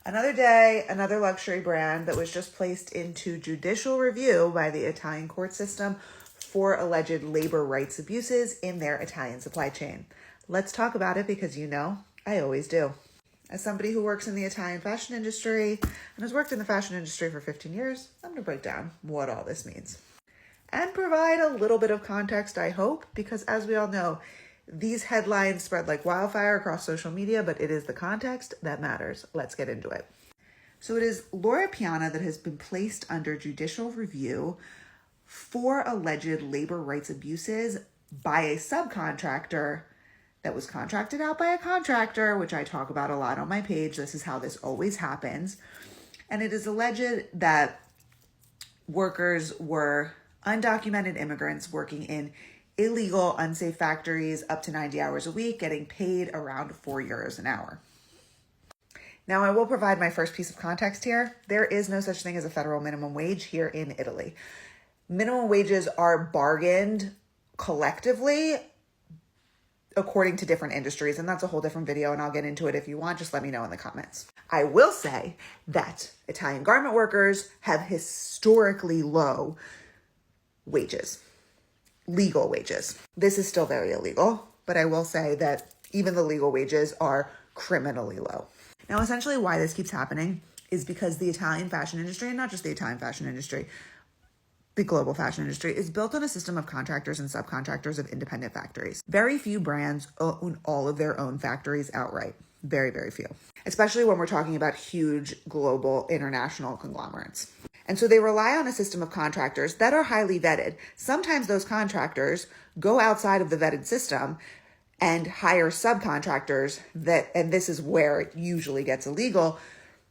Another day, another luxury brand that was just placed into judicial review by the Italian court system for alleged labor rights abuses in their Italian supply chain. Let's talk about it because I always do. As somebody who works in the Italian fashion industry and has worked in the fashion industry for 15 years, I'm going to break down what all this means and provide a little bit of context, I hope, because as we all know, these headlines spread like wildfire across social media, but it is the context that matters. Let's get into it. So it is Loro Piana that has been placed under judicial review for alleged labor rights abuses by a subcontractor that was contracted out by a contractor, which I talk about a lot on my page. This is how this always happens. And it is alleged that workers were undocumented immigrants working in illegal, unsafe factories up to 90 hours a week, getting paid around €4 an hour. Now, I will provide my first piece of context here. There is no such thing as a federal minimum wage here in Italy. Minimum wages are bargained collectively according to different industries, and that's a whole different video, and I'll get into it if you want. Just let me know in the comments. I will say that Italian garment workers have historically low wages. Legal wages. This is still very illegal, but I will say that even the legal wages are criminally low. Now, essentially why this keeps happening is because the Italian fashion industry, and not just the Italian fashion industry, the global fashion industry, is built on a system of contractors and subcontractors of independent factories. Very few brands own all of their own factories outright. Very, very few. Especially when we're talking about huge global international conglomerates. And so they rely on a system of contractors that are highly vetted. Sometimes those contractors go outside of the vetted system and hire subcontractors and this is where it usually gets illegal,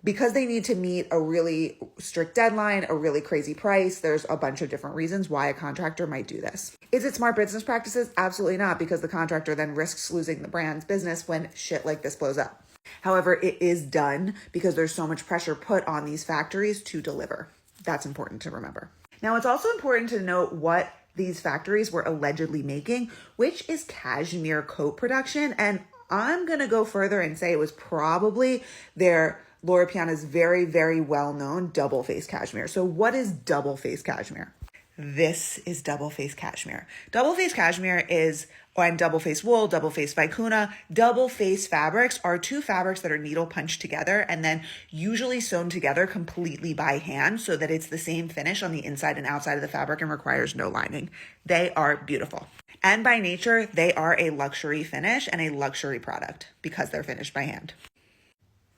because they need to meet a really strict deadline, a really crazy price. There's a bunch of different reasons why a contractor might do this. Is it smart business practices? Absolutely not, because the contractor then risks losing the brand's business when shit like this blows up. However, it is done because there's so much pressure put on these factories to deliver. That's important to remember. Now, it's also important to note what these factories were allegedly making, which is cashmere coat production. And I'm going to go further and say it was probably their Loro Piana's very, very well-known double-face cashmere. So what is double-face cashmere? This is double-face cashmere. Double-face cashmere and double-face wool, double-face vicuna. Double-face fabrics are two fabrics that are needle punched together and then usually sewn together completely by hand so that it's the same finish on the inside and outside of the fabric and requires no lining. They are beautiful. And by nature, they are a luxury finish and a luxury product because they're finished by hand.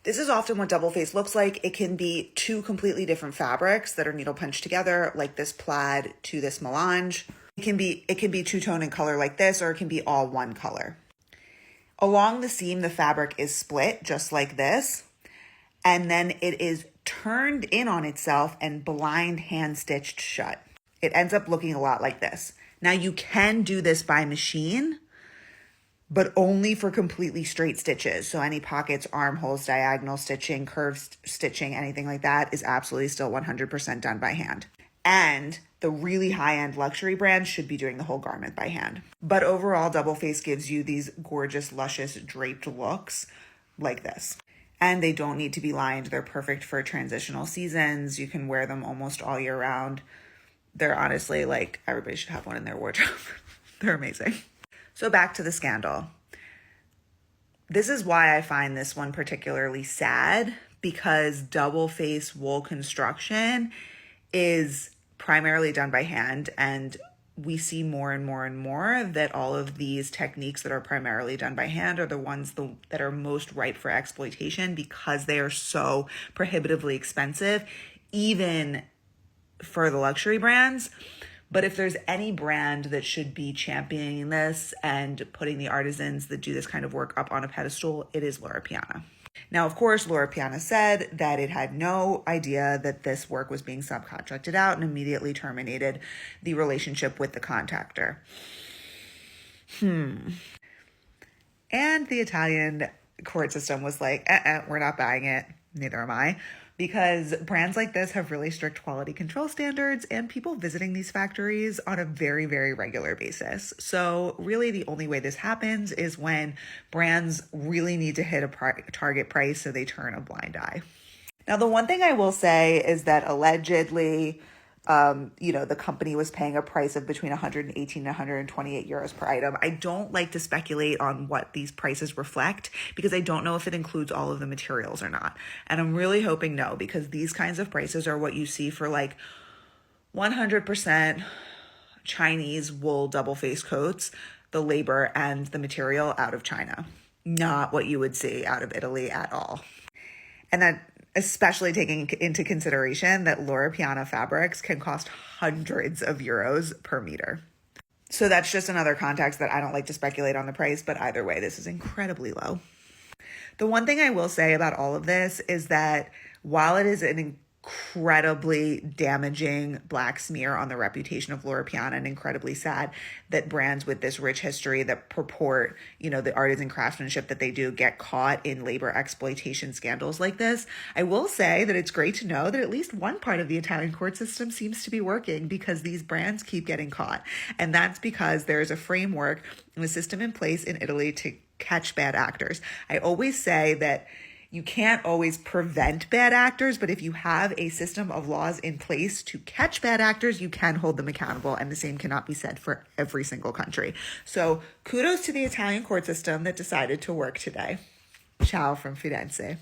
This is often what double face looks like. It can be two completely different fabrics that are needle punched together, like this plaid to this melange. It can be two-tone in color like this, or it can be all one color. Along the seam, the fabric is split just like this, and then it is turned in on itself and blind hand stitched shut. It ends up looking a lot like this. Now, you can do this by machine, but only for completely straight stitches. So any pockets, armholes, diagonal stitching, curved stitching, anything like that is absolutely still 100% done by hand. And the really high-end luxury brands should be doing the whole garment by hand. But overall, double face gives you these gorgeous, luscious, draped looks like this. And they don't need to be lined. They're perfect for transitional seasons. You can wear them almost all year round. They're honestly like, everybody should have one in their wardrobe. They're amazing. So back to the scandal. This is why I find this one particularly sad, because double face wool construction is primarily done by hand, and we see more and more and more that all of these techniques that are primarily done by hand are the ones that are most ripe for exploitation because they are so prohibitively expensive, even for the luxury brands. But if there's any brand that should be championing this and putting the artisans that do this kind of work up on a pedestal, it is Loro Piana. Now, of course, Loro Piana said that it had no idea that this work was being subcontracted out and immediately terminated the relationship with the contractor. And the Italian court system was like, we're not buying it. Neither am I. Because brands like this have really strict quality control standards and people visiting these factories on a very, very regular basis. So really the only way this happens is when brands really need to hit a target price so they turn a blind eye. Now, the one thing I will say is that allegedly, the company was paying a price of between 118 and 128 euros per item. I don't like to speculate on what these prices reflect because I don't know if it includes all of the materials or not. And I'm really hoping no, because these kinds of prices are what you see for like 100% Chinese wool double face coats, the labor and the material out of China, not what you would see out of Italy at all. And that especially taking into consideration that Loro Piana fabrics can cost hundreds of euros per meter. So that's just another context that I don't like to speculate on the price, but either way, this is incredibly low. The one thing I will say about all of this is that while it is an incredibly damaging black smear on the reputation of Loro Piana and incredibly sad that brands with this rich history that purport, the artisan craftsmanship that they do get caught in labor exploitation scandals like this, I will say that it's great to know that at least one part of the Italian court system seems to be working because these brands keep getting caught. And that's because there's a framework and a system in place in Italy to catch bad actors. I always say that you can't always prevent bad actors, but if you have a system of laws in place to catch bad actors, you can hold them accountable, and the same cannot be said for every single country. So kudos to the Italian court system that decided to work today. Ciao from Firenze.